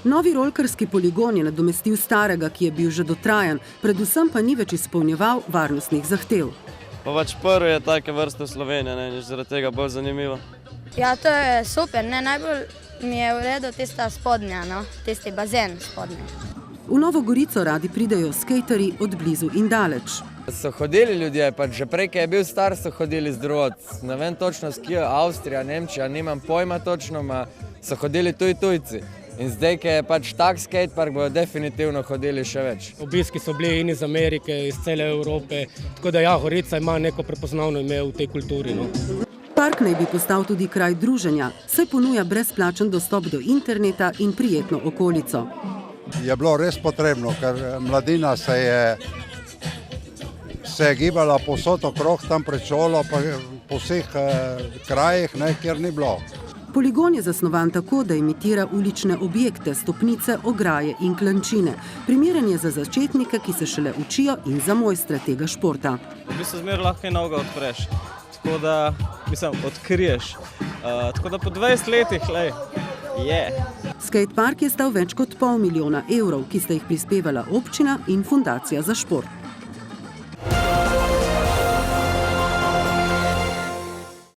Novi rolkarski poligon je nadomestil starega, ki je bil že dotrajan, predvsem pa ni več izpolnjeval varnostnih zahtev. Pač prvi je take vrste v Sloveniji, zaradi tega bolj zanimivo. Ja, to je super, najbolj mi je v redu tista spodnja, tisti bazen spodnja. V Novo Gorico radi pridejo skejterji od blizu in daleč. So hodili ljudje, pač že prej, ko je bil star, so hodili z drugod. Ne vem točno, s kje, Avstrija, Nemčija, nimam pojma točno, so hodili tujci. In zdaj, ko je pač tak skatepark, bodo definitivno hodili še več. Obiski so bili in iz Amerike, iz cele Evrope, tako da ja, Gorica ima neko prepoznavno ime v tej kulturi. Park naj bi postal tudi kraj druženja, saj ponuja brezplačen dostop do interneta in prijetno okolico. Je bilo res potrebno, ker mladina se je gibala povsod okrog, tam pred šolo, pa po vseh krajih, kjer ni bilo. Poligon je zasnovan tako, da imitira ulične objekte, stopnice, ograje in klančine. Primeren je za začetnike, ki se šele učijo, in za mojstre tega športa. V bistvu zmeraj lahko kaj novega odpreš, tako da, odkriješ. Tako da po 20 letih, Skatepark je stal več kot 500 000 evrov, ki sta jih prispevala občina in Fundacija za šport.